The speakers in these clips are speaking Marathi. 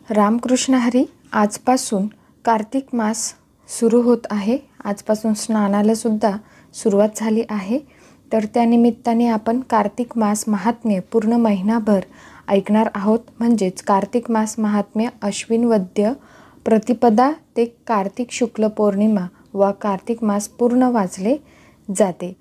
रामकृष्ण हरी. आजपासून कार्तिक मास सुरू होत आहे. आजपासून स्नानाला सुद्धा सुरुवात झाली आहे. तर त्यानिमित्ताने आपण कार्तिक मास महात्म्य पूर्ण महिनाभर ऐकणार आहोत. म्हणजेच कार्तिक मास महात्म्य अश्विन वद्य प्रतिपदा ते कार्तिक शुक्ल पौर्णिमा व कार्तिक मास पूर्ण वाचले जाते.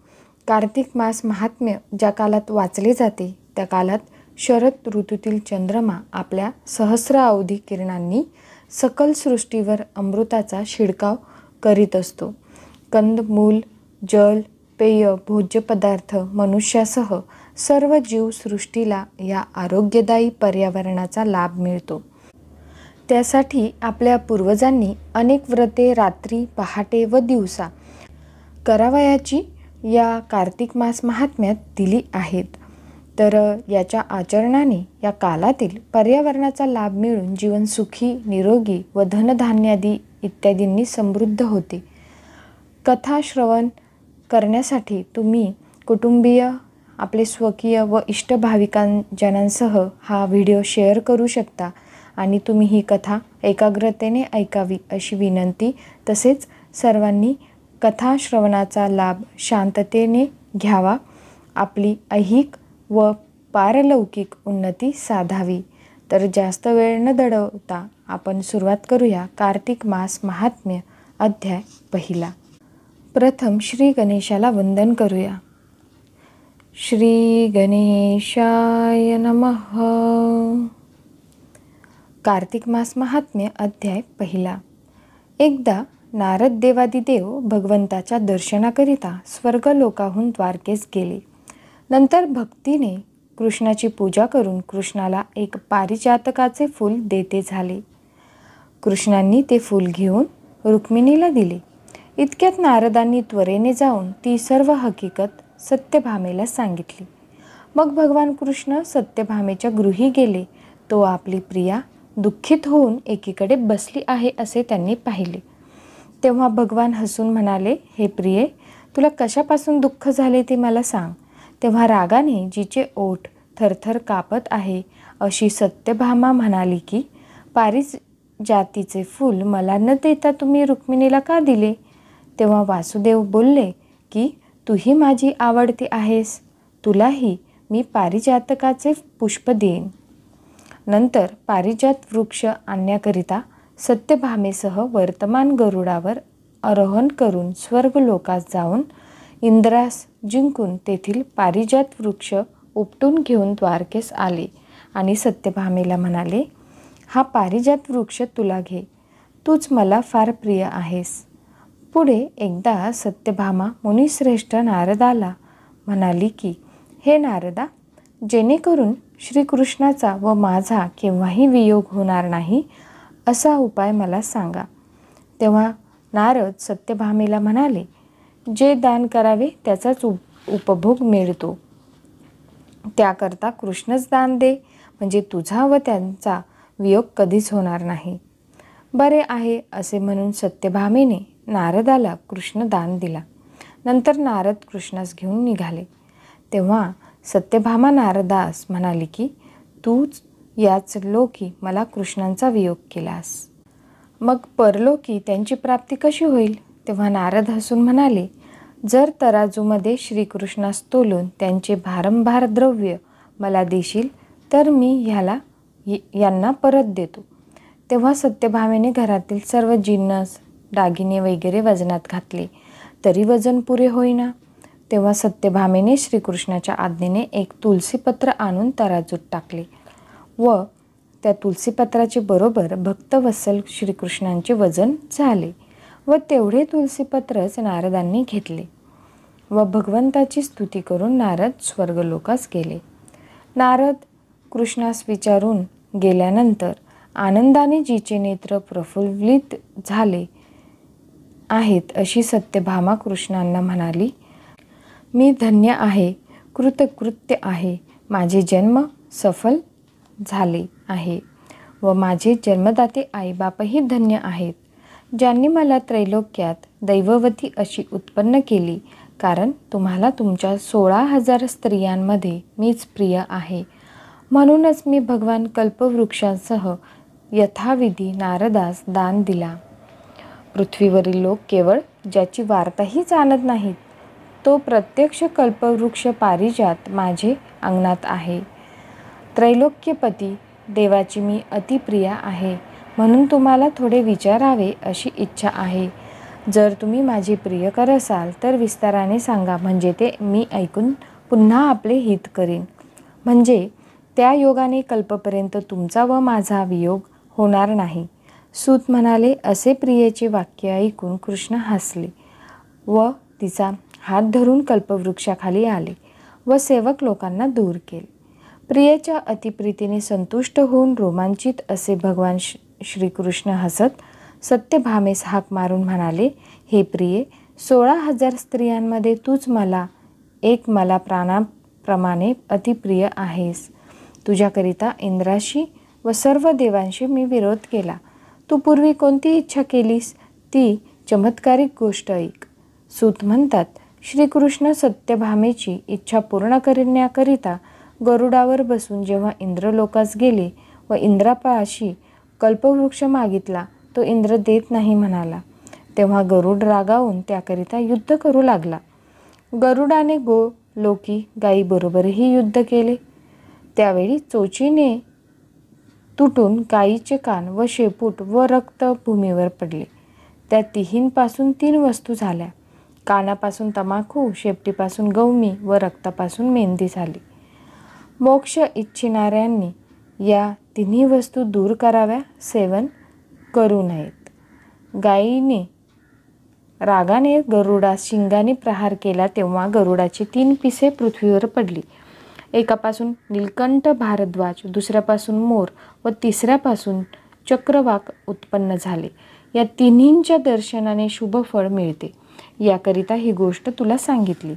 कार्तिक मास महात्म्य ज्या कालात वाचले जाते त्या कालात शरद ऋतूतील चंद्रमा आपल्या सहस्र अवधी किरणांनी सकल सृष्टीवर अमृताचा शिडकाव करीत असतो. कंद, मूल, जल, पेय, भोज्य पदार्थ मनुष्यासह सर्व जीवसृष्टीला या आरोग्यदायी पर्यावरणाचा लाभ मिळतो. त्यासाठी आपल्या पूर्वजांनी अनेक व्रते रात्री, पहाटे व दिवसा करावयाची या कार्तिक मास महात्म्यात दिली आहेत. तर याच्या आचरणाने या कालातील पर्यावरणाचा लाभ मिळून जीवन सुखी, निरोगी व धनधान्यादी इत्यादींनी समृद्ध होते. कथा श्रवण करण्यासाठी तुम्ही कुटुंबीय, आपले स्वकीय व इष्ट भाविकांजनांसह हा व्हिडिओ शेअर करू शकता आणि तुम्ही ही कथा एकाग्रतेने ऐकावी अशी विनंती. तसेच सर्वांनी कथा श्रवणाचा लाभ शांततेने घ्यावा. आपली ऐहिक व पारलौकिक उन्नती साधावी. तर जास्त वेळ न दडवता आपण सुरुवात करूया. कार्तिक मास महात्म्य अध्याय पहिला. प्रथम श्री गणेशाला वंदन करूया. श्री गणेशाय नमः. कार्तिक मास महात्म्य अध्याय पहिला. एकदा नारद देवादिदेव भगवंताच्या दर्शनाकरिता स्वर्गलोकाहून द्वारकेस गेले. नंतर भक्तीने कृष्णाची पूजा करून कृष्णाला एक पारिजातकाचे फूल देते झाले. कृष्णांनी ते फूल घेऊन रुक्मिणीला दिले. इतक्यात नारदांनी त्वरेने जाऊन ती सर्व हकीकत सत्यभामेला सांगितली. मग भगवान कृष्ण सत्यभामेच्या गृही गेले. तो आपली प्रिया दुःखित होऊन एकीकडे बसली आहे असे त्यांनी पाहिले. तेव्हा भगवान हसून म्हणाले, हे प्रिये, तुला कशापासून दुःख झाले ते मला सांग. तेव्हा रागाने जिचे ओठ थरथर कापत आहे अशी सत्यभामा म्हणाली की पारिजातीचे फूल मला न देता तुम्ही रुक्मिणीला का दिले. तेव्हा वासुदेव बोलले की तूही माझी आवडती आहेस, तुलाही मी पारिजातकाचे पुष्प देईन. नंतर पारिजात वृक्ष आणण्याकरिता सत्यभामेसह वर्तमान गरुडावर आरोहण करून स्वर्गलोकात जाऊन इंद्रास जिंकून तेथील पारिजात वृक्ष उपटून घेऊन द्वारकेस आले आणि सत्यभामेला म्हणाले, हा पारिजात वृक्ष तुला घे, तूच मला फार प्रिय आहेस. पुढे एकदा सत्यभामा मुनिश्रेष्ठ नारदाला म्हणाली की हे नारदा, जेणेकरून श्रीकृष्णाचा व माझा केव्हाही वियोग होणार नाही असा उपाय मला सांगा. तेव्हा नारद सत्यभामेला म्हणाले, जे दान करावे त्याचाच उपभोग मिळतो. त्याकरता कृष्णच दान दे, म्हणजे तुझा व त्यांचा वियोग कधीच होणार नाही. बरे आहे असे म्हणून सत्यभामेने नारदाला कृष्ण दान दिला. नंतर नारद कृष्णास घेऊन निघाले. तेव्हा सत्यभामा नारदास म्हणाली की तूच याच लोकी मला कृष्णांचा वियोग केलास, मग परलोकी त्यांची प्राप्ती कशी होईल. तेव्हा नारद हसून म्हणाले, जर तराजूमध्ये श्रीकृष्णास तोलून त्यांचे भारंभार द्रव्य मला देशील तर मी यांना परत देतो. तेव्हा सत्यभामेने घरातील सर्व जिन्नस, दागिने वगैरे वजनात घातले तरी वजन पुरे होईना. तेव्हा सत्यभामेने श्रीकृष्णाच्या आज्ञेने एक तुलसीपत्र आणून तराजूत टाकले व त्या तुलसीपत्राचे बरोबर भक्तवत्सल श्रीकृष्णांचे वजन झाले व तेवढे तुलसीपत्रच नारदांनी घेतले व भगवंताची स्तुती करून नारद स्वर्गलोकास गेले. नारद कृष्णास विचारून गेल्यानंतर आनंदाने जिचे नेत्र प्रफुल्लित झाले आहेत अशी सत्यभामा कृष्णांना म्हणाली, मी धन्य आहे, कृतकृत्य आहे, माझे जन्म सफल झाले आहे व माझे जन्मदाते आईबापही धन्य आहेत, ज्यांनी मला त्रैलोक्यात दैववती अशी उत्पन्न केली. कारण तुम्हाला तुमच्या 16,000 स्त्रियांमध्ये मीच प्रिय आहे. म्हणूनच मी भगवान कल्पवृक्षांसह यथाविधी नारदास दान दिला. पृथ्वीवरील लोक केवळ ज्याची वार्ताही जाणत नाहीत, तो प्रत्यक्ष कल्पवृक्ष पारिजात माझे अंगणात आहे. त्रैलोक्यपती देवाची मी अतिप्रिया आहे, म्हणून तुम्हाला थोडे विचारावे अशी इच्छा आहे. जर तुम्ही माझे प्रियकर असाल तर विस्ताराने सांगा, म्हणजे ते मी ऐकून पुन्हा आपले हित करीन. म्हणजे त्या योगाने कल्पपर्यंत तुमचा व माझा वियोग होणार नाही. सूत म्हणाले. असे प्रियेचे वाक्य ऐकून कृष्ण हसले व तिचा हात धरून कल्पवृक्षाखाली आले व सेवक लोकांना दूर केले. प्रियेच्या अतिप्रीतीने संतुष्ट होऊन रोमांचित असे भगवान श्रीकृष्ण हसत सत्यभामेस हाक मारून म्हणाले, हे प्रिये, 16,000 स्त्रियांमध्ये तूच मला प्राणाप्रमाणे अतिप्रिय आहेस. तुझ्याकरिता इंद्राशी व सर्व देवांशी मी विरोध केला. तू पूर्वी कोणती इच्छा केलीस ती चमत्कारिक गोष्ट ऐक. सूत म्हणतात, श्रीकृष्ण सत्यभामेची इच्छा पूर्ण करण्याकरिता गरुडावर बसून जेव्हा इंद्रलोकास गेले व इंद्रापाशी कल्पवृक्ष मागितला, तो इंद्र देत नाही म्हणाला. तेव्हा गरुड रागावून त्याकरिता युद्ध करू लागला. गरुडाने लोकी गायीबरोबरही युद्ध केले. त्यावेळी चोचीने तुटून गायीचे कान व शेपूट व रक्त भूमीवर पडले. त्या तिहींपासून 3 वस्तू झाल्या. कानापासून तमाखू, शेपटीपासून गवमी व रक्तापासून मेंदी झाली. मोक्ष इच्छिणाऱ्यांनी या तिन्ही वस्तू दूर कराव्या, सेवन करू नयेत. गायीने रागाने गरुडास शिंगाने प्रहार केला तेव्हा गरुडाची 3 पिसे पृथ्वीवर पडली. एकापासून नीलकंठ भारद्वाज, दुसऱ्यापासून मोर व तिसऱ्यापासून चक्रवाक उत्पन्न झाले. या तिन्हींच्या दर्शनाने शुभफळ मिळते, याकरिता ही गोष्ट तुला सांगितली.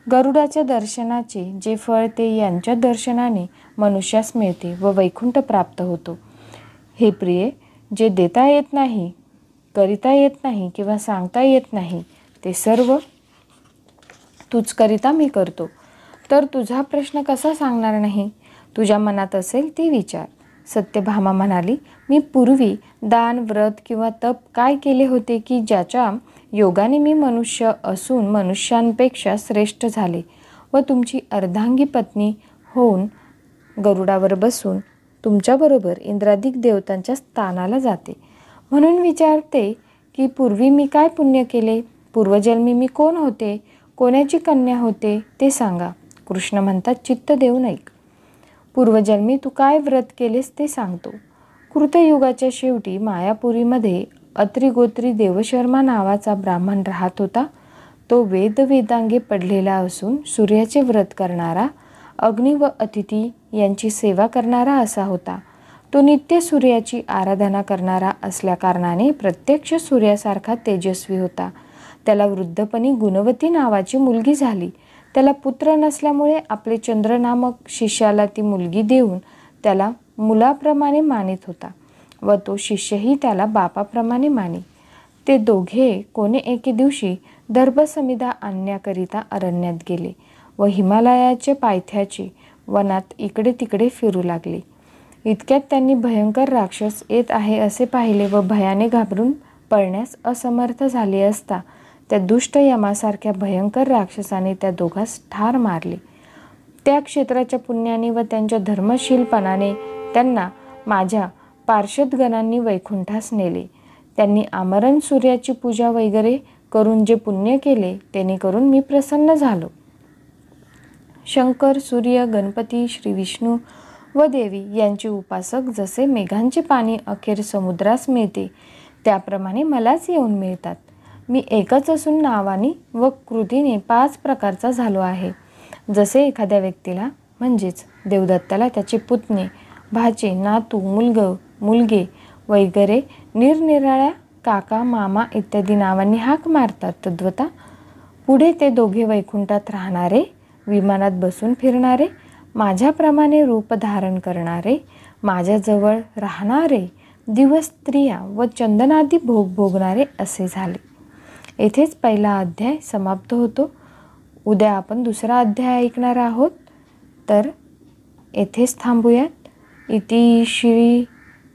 गरुडाच्या दर्शनाचे जे फळ ते यांच्या दर्शनाने मनुष्यास मिळते व वैकुंठ प्राप्त होतो. हे प्रिये, जे देता येत नाही, करिता येत नाही किंवा सांगता येत नाही, ते सर्व तुझकरिता मी करतो. तर तुझा प्रश्न कसा सांगणार नाही? तुझ्या मनात असेल ती विचार. सत्यभामा म्हणाली, मी पूर्वी दान, व्रत किंवा तप काय केले होते की ज्याच्या योगाने मी मनुष्य असून मनुष्यांपेक्षा श्रेष्ठ झाले व तुमची अर्धांगी पत्नी होऊन गरुडावर बसून तुमच्याबरोबर इंद्रादिक देवतांच्या स्थानाला जाते. म्हणून विचारते की पूर्वी मी काय पुण्य केले? पूर्वजन्मी मी कोण होते? कोणाची कन्या होते ते सांगा. कृष्ण म्हणतात, चित्त देऊन ऐक. पूर्वजन्मी तू काय व्रत केलेस ते सांगतो. कृतयुगाच्या शेवटी मायापुरीमध्ये अत्रिगोत्री देवशर्मा नावाचा ब्राह्मण राहत होता. तो वेदांगे पडलेला असून सूर्याचे व्रत करणारा, अग्नी व अतिथी यांची सेवा करणारा असा होता. तो नित्य सूर्याची आराधना करणारा असल्याकारणाने प्रत्यक्ष सूर्यासारखा तेजस्वी होता. त्याला वृद्धपणी गुणवती नावाची मुलगी झाली. त्याला पुत्र नसल्यामुळे आपले चंद्र नामक शिष्याला ती मुलगी देऊन त्याला मुलाप्रमाणे मानित होता व तो शिष्यही त्याला बापाप्रमाणे मानी. ते दोघे कोणे एके दिवशी दर्भसमिधा आणण्याकरिता अरण्यात गेले व हिमालयाचे पायथ्याचे वनात इकडे तिकडे फिरू लागले. इतक्यात त्यांनी भयंकर राक्षस येत आहे असे पाहिले व भयाने घाबरून पळण्यास असमर्थ झाले असता त्या दुष्ट यमासारख्या भयंकर राक्षसाने त्या दोघांस ठार मारले. त्या क्षेत्राच्या पुण्याने व त्यांच्या धर्मशीलपणाने त्यांना माझ्या पार्षदगणांनी वैकुंठास नेले. त्यांनी आमरण सूर्याची पूजा वगैरे करून जे पुण्य केले तेने करून मी प्रसन्न झालो. शंकर, सूर्य, गणपती, श्री विष्णू व देवी यांचे उपासक जसे मेघांचे पाणी अखेर समुद्रास मिळते त्याप्रमाणे मलाच येऊन मिळतात. मी एकच असून नावाने व कृतीने 5 प्रकारचा झालो आहे. जसे एखाद्या व्यक्तीला म्हणजेच देवदत्ताला त्याचे पुतणे, भाचे, नातू, मुलगे वगैरे निरनिराळ्या काका, मामा इत्यादी नावांनी हाक मारतात, तद्वता पुढे ते दोघे वैकुंठात राहणारे, विमानात बसून फिरणारे, माझ्याप्रमाणे रूप धारण करणारे, माझ्याजवळ राहणारे, दिवस स्त्रिया व चंदनादी भोग भोगणारे असे झाले. येथेच पहिला अध्याय समाप्त होतो. उद्या आपण दुसरा अध्याय ऐकणार आहोत. तर येथेच थांबूयात. इति श्री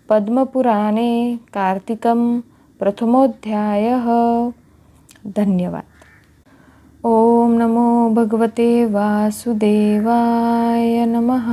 पद्मपुराणे कार्तिकं प्रथमोऽध्यायः। धन्यवाद। ओम नमो भगवते वासुदेवाय नमः।